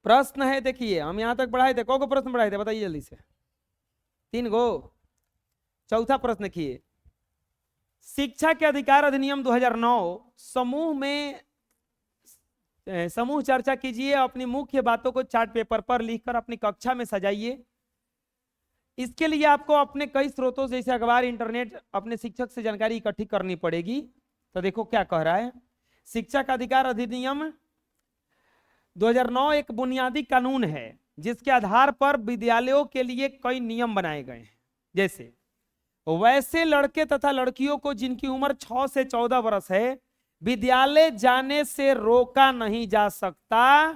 प्रश्न है, देखिए हम यहां तक पढ़ाए थे, को प्रश्न पढ़ाए थे बताइए जल्दी से। 3 गो। चौथा प्रश्न देखिए, शिक्षा के अधिकार अधिनियम 2009 समूह चर्चा कीजिए, अपनी मुख्य बातों को चार्ट पेपर पर लिखकर अपनी कक्षा में सजाइए। इसके लिए आपको अपने कई स्रोतों जैसे अखबार, इंटरनेट, अपने शिक्षक से जानकारी इकट्ठी करनी पड़ेगी। तो देखो क्या कह रहा है, शिक्षा का अधिकार अधिनियम 2009 एक बुनियादी कानून है जिसके आधार पर विद्यालयों के लिए कई नियम बनाए गए हैं। जैसे वैसे लड़के तथा लड़कियों को जिनकी उम्र 6 से 14 वर्ष है विद्यालय जाने से रोका नहीं जा सकता।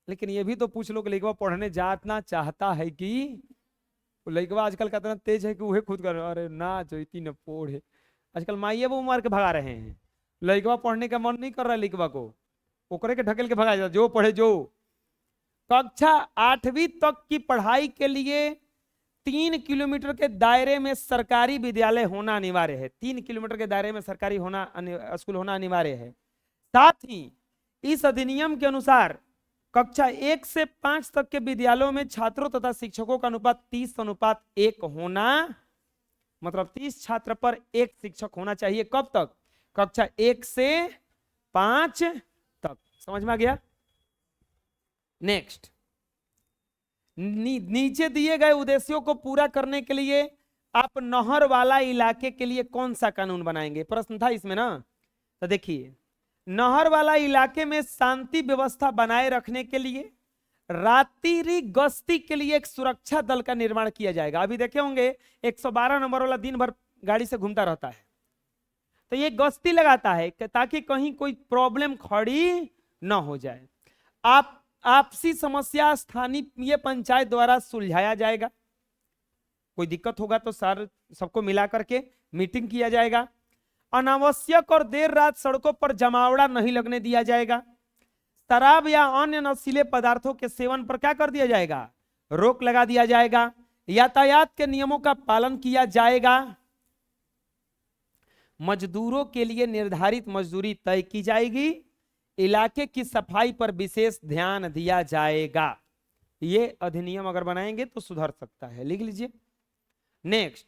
लेकिन ये भी तो पूछ लो कि लड़का पढ़ने जाना चाहता है कि लड़का आजकल का इतना तेज है कि वह खुद कर, अरे ना जो इतनी पढ़े, आजकल माइये वो मार के भगा रहे हैं। लड़का पढ़ने का मन नहीं कर रहा है, लड़का को ओकरे के ढकेल के भगाया जाता, जो पढ़े जो। कक्षा 8वीं तक की पढ़ाई के लिए 3 किलोमीटर के दायरे में सरकारी विद्यालय होना अनिवार्य है। 3 किलोमीटर के दायरे में सरकारी स्कूल होना अनिवार्य है। साथ ही इस अधिनियम के अनुसार कक्षा 1 से 5 तक के विद्यालयों में छात्रों तथा शिक्षकों का अनुपात 30:1 होना, मतलब 30 छात्र पर 1 शिक्षक होना चाहिए। कब तक? कक्षा 1 से 5 तक। समझ में आ गया? नेक्स्ट, नीचे दिए गए उद्देश्यों को पूरा करने के लिए आप नहर वाला इलाके के लिए कौन सा कानून बनाएंगे? प्रश्न था इसमें ना। तो देखिए, नहर वाला इलाके में शांति व्यवस्था बनाए रखने के लिए रात्रि गश्ती के लिए एक सुरक्षा दल का निर्माण किया जाएगा। अभी देखे होंगे 112 नंबर वाला दिन भर गाड़ी से घूमता रहता है, तो ये गश्ती लगाता है ताकि कहीं कोई प्रॉब्लम खड़ी ना हो जाए। आपसी समस्या स्थानीय पंचायत द्वारा सुलझाया जाएगा। कोई दिक्कत होगा तो सबको मिला करके मीटिंग किया जाएगा। अनावश्यक और देर रात सड़कों पर जमावड़ा नहीं लगने दिया जाएगा। शराब या अन्य नशीले पदार्थों के सेवन पर क्या कर दिया जाएगा? रोक लगा दिया जाएगा। यातायात के नियमों का पालन किया जाएगा। मजदूरों के लिए निर्धारित मजदूरी तय की जाएगी। इलाके की सफाई पर विशेष ध्यान दिया जाएगा। ये अधिनियम अगर बनाएंगे तो सुधर सकता है, लिख लीजिए। नेक्स्ट,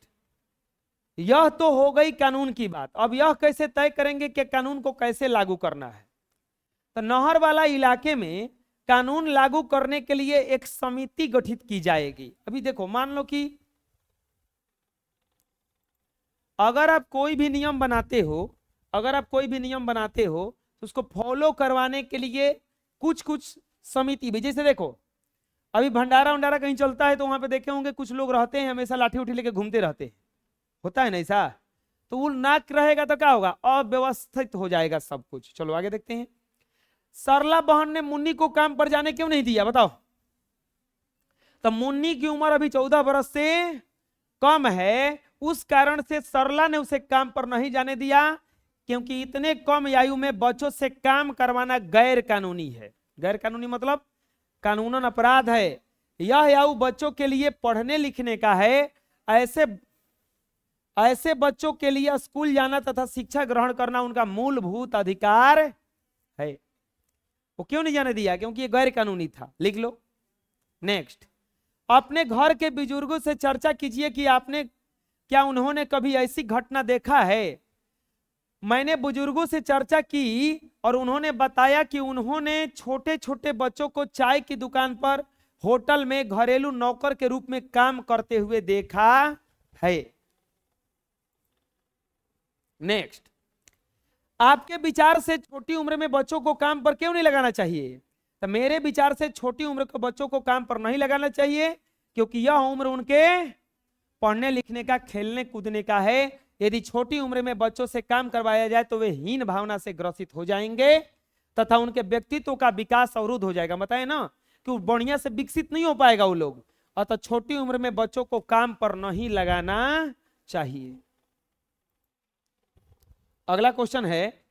यह तो हो गई कानून की बात। अब यह कैसे तय करेंगे कि कानून को कैसे लागू करना है? तो नहर वाला इलाके में कानून लागू करने के लिए एक समिति गठित की जाएगी। अभी देखो, मान लो कि अगर आप कोई भी नियम बनाते हो तो उसको फॉलो करवाने के लिए कुछ समिति भी, जैसे देखो अभी भंडारा वंडारा कहीं चलता है तो वहां पे देखे होंगे कुछ लोग रहते हैं हमेशा लाठी उठी लेके घूमते रहते हैं, होता है ना ऐसा। तो वो नाक रहेगा तो क्या होगा? अव्यवस्थित हो जाएगा सब कुछ। चलो आगे देखते हैं। सरला बहन ने मुन्नी को काम पर जाने क्यों नहीं दिया, बताओ? तो मुन्नी की उम्र अभी 14 वर्ष से कम है, उस कारण से सरला ने उसे काम पर नहीं जाने दिया, क्योंकि इतने कम आयु में बच्चों से काम करवाना गैर कानूनी है। गैर कानूनी मतलब कानूनन अपराध है। यह आयु बच्चों के लिए पढ़ने लिखने का है। ऐसे बच्चों के लिए स्कूल जाना तथा शिक्षा ग्रहण करना उनका मूलभूत अधिकार है। वो क्यों नहीं जाने दिया? क्योंकि ये गैर कानूनी था। लिख लो। नेक्स्ट, अपने घर के बुजुर्गों से चर्चा कीजिए कि क्या उन्होंने कभी ऐसी घटना देखा है। मैंने बुजुर्गों से चर्चा की और उन्होंने बताया कि उन्होंने छोटे छोटे बच्चों को चाय की दुकान पर, होटल में घरेलू नौकर के रूप में काम करते हुए देखा है। नेक्स्ट, आपके विचार से छोटी उम्र में बच्चों को काम पर क्यों नहीं लगाना चाहिए? तो मेरे विचार से छोटी उम्र के बच्चों को काम पर नहीं लगाना चाहिए क्योंकि यह उम्र उनके पढ़ने लिखने का, खेलने कूदने का है। यदि छोटी उम्र में बच्चों से काम करवाया जाए तो वे हीन भावना से ग्रसित हो जाएंगे तथा उनके व्यक्तित्व का विकास अवरुद्ध हो जाएगा। बताए ना कि बढ़िया से विकसित नहीं हो पाएगा वो लोग। अतः छोटी उम्र में बच्चों को काम पर नहीं लगाना चाहिए। अगला क्वेश्चन है,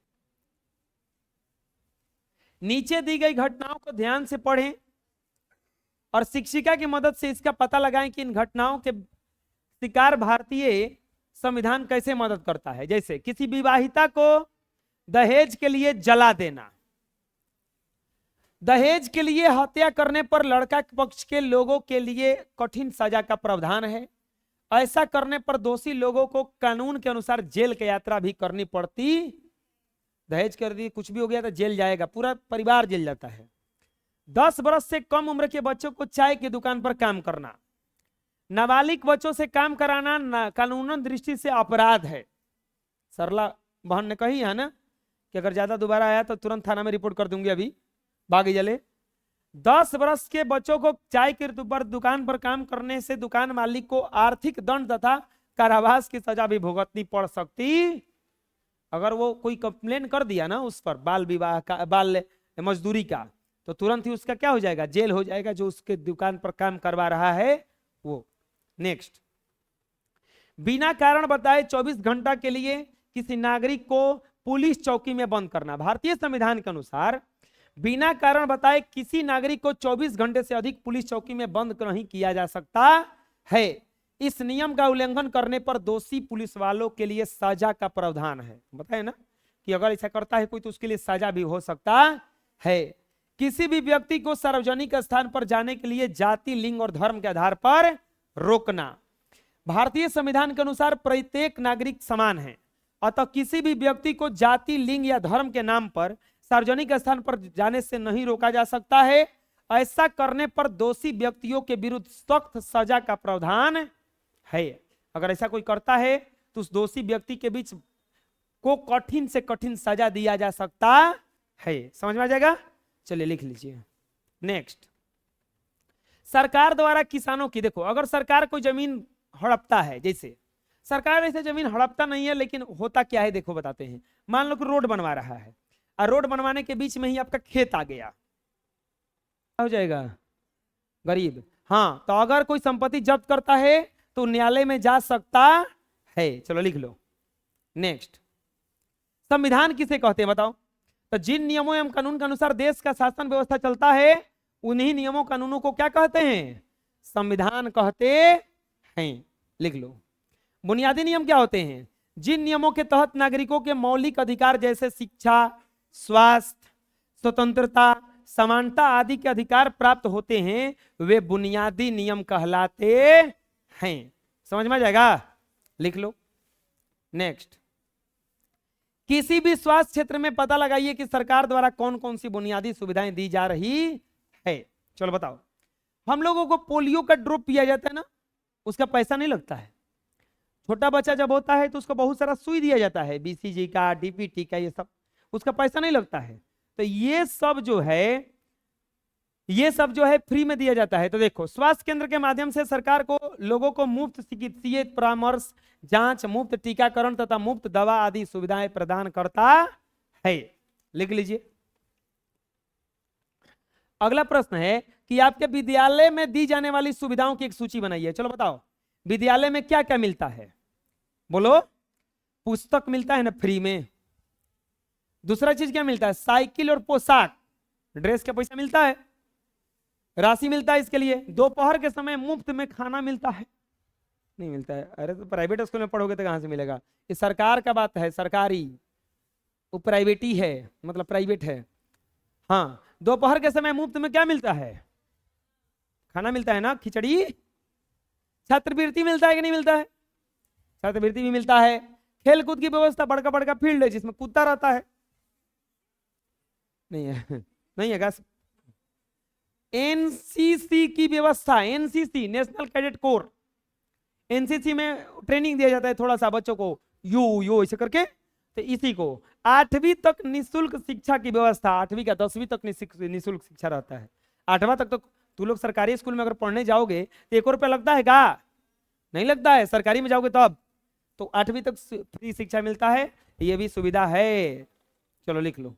नीचे दी गई घटनाओं को ध्यान से पढ़ें और शिक्षिका की मदद से इसका पता लगाएं कि इन घटनाओं के शिकार भारतीय संविधान कैसे मदद करता है। जैसे किसी विवाहिता को दहेज के लिए जला देना, दहेज के लिए हत्या करने पर लड़का के पक्ष के लोगों के लिए कठिन सजा का प्रावधान है। ऐसा करने पर दोषी लोगों को कानून के अनुसार जेल की यात्रा भी करनी पड़ती। दहेज कर दी, कुछ भी हो गया तो जेल जाएगा, पूरा परिवार जेल जाता है। 10 वर्ष से कम उम्र के बच्चों को चाय की दुकान पर काम करना, नाबालिग बच्चों से काम कराना कानूनन दृष्टि से अपराध है। सरला बहन ने कही है ना कि अगर ज्यादा दोबारा आया तो तुरंत थाना में रिपोर्ट कर दूंगी, अभी भाग चले। 10 वर्ष के बच्चों को चाय की दुकान पर काम करने से दुकान मालिक को आर्थिक दंड तथा कारावास की सजा भी भुगतनी पड़ सकती। अगर वो कोई कंप्लेन कर दिया ना उस पर बाल विवाह का, बाल मजदूरी का, तो तुरंत ही उसका क्या हो जाएगा, जेल हो जाएगा, जो उसके दुकान पर काम करवा रहा है वो। नेक्स्ट, बिना कारण बताए 24 घंटा के लिए किसी नागरिक को पुलिस चौकी में बंद करना। भारतीय संविधान के अनुसार बिना कारण बताए किसी नागरिक को 24 घंटे से अधिक पुलिस चौकी में बंद नहीं किया जा सकता है। इस नियम का उल्लंघन करने पर दोषी पुलिस वालों के लिए सजा का प्रावधान है। बताए ना कि अगर ऐसा करता है कोई तो उसके लिए सजा भी हो सकता है। किसी भी व्यक्ति को सार्वजनिक स्थान पर जाने के लिए जाति, लिंग और धर्म के आधार पर रोकना। भारतीय संविधान के अनुसार प्रत्येक नागरिक समान है, अतः किसी भी व्यक्ति को जाति, लिंग या धर्म के नाम पर सार्वजनिक स्थान पर जाने से नहीं रोका जा सकता है। ऐसा करने पर दोषी व्यक्तियों के विरुद्ध सख्त सजा का प्रावधान है। अगर ऐसा कोई करता है तो उस दोषी व्यक्ति के बीच को कठिन से कठिन सजा दिया जा सकता है। समझ में आ जाएगा? चलिए लिख लीजिए। नेक्स्ट, सरकार द्वारा किसानों की, देखो अगर सरकार कोई जमीन हड़पता है, जैसे सरकार ऐसे जमीन हड़पता नहीं है, लेकिन होता क्या है देखो बताते हैं। मान लो कि रोड बनवा रहा है और रोड बनवाने के बीच में ही आपका खेत आ गया, हो जाएगा गरीब। हाँ, तो अगर कोई संपत्ति जब्त करता है तो न्यायालय में जा सकता है। चलो लिख लो। नेक्स्ट, संविधान किसे कहते हैं बताओ? तो जिन नियमों एवं कानून के अनुसार देश का शासन व्यवस्था चलता है उन्हीं नियमों कानूनों को क्या कहते हैं? संविधान कहते हैं। लिख लो। बुनियादी नियम क्या होते हैं? जिन नियमों के तहत नागरिकों के मौलिक अधिकार जैसे शिक्षा, स्वास्थ्य, स्वतंत्रता, समानता आदि के अधिकार प्राप्त होते हैं, वे बुनियादी नियम कहलाते हैं। समझ में आ जाएगा? लिख लो। नेक्स्ट, किसी भी स्वास्थ्य क्षेत्र में पता लगाइए कि सरकार द्वारा कौन कौन सी बुनियादी सुविधाएं दी जा रही है। चलो बताओ। हम लोगों को पोलियो का ड्रॉप पिया जाता है ना, उसका पैसा नहीं लगता है। छोटा बच्चा जब होता है तो उसको बहुत सारा सुई दिया जाता है, बीसीजी का, डीपीटी का, ये सब, उसका पैसा नहीं लगता है। तो ये सब जो है फ्री में दिया जाता है। तो देखो, स्वास्थ्य केंद्र के माध्यम से सरकार को लोगों को मुफ्त चिकित्सीय परामर्श, जांच, मुफ्त टीकाकरण तथा मुफ्त दवा आदि सुविधाएं प्रदान करता है। लिख लीजिए। अगला प्रश्न है कि आपके विद्यालय में दी जाने वाली सुविधाओं की एक सूची बनाइए। चलो बताओ, विद्यालय में क्या क्या मिलता है? बोलो। पुस्तक मिलता है ना फ्री में। दूसरा चीज क्या मिलता है? साइकिल और पोशाक, ड्रेस का पैसा मिलता है, राशि मिलता है इसके लिए। दोपहर के समय मुफ्त में खाना मिलता है? नहीं मिलता है। अरे तो प्राइवेट स्कूल में पढ़ोगे तो कहां से मिलेगा? ये सरकार का बात है, सरकारी, वो प्राइवेट ही है, मतलब प्राइवेट है। हाँ, दोपहर के समय मुफ्त में क्या मिलता है? खाना मिलता है ना, खिचड़ी। छात्रवृत्ति मिलता है कि नहीं मिलता है? छात्रवृत्ति भी मिलता है। खेल कूद की व्यवस्था, बड़का बड़का फील्ड है जिसमें कूदता रहता है। नहीं है, नहीं है। एनसीसी की व्यवस्था, NCC national cadet corps, NCC में ट्रेनिंग दिया जाता है थोड़ा सा बच्चों को, यू ऐसे करके। तो इसी को 8वीं तक निःशुल्क शिक्षा की व्यवस्था, 8वीं का 10वीं तक निःशुल्क शिक्षा रहता है। 8वां तक तो तू लोग सरकारी स्कूल में अगर पढ़ने जाओगे तो 1 रुपया लगता है का? नहीं लगता है। सरकारी में जाओगे तब तो 8वीं तक फ्री शिक्षा मिलता है, ये भी सुविधा है। चलो लिख लो।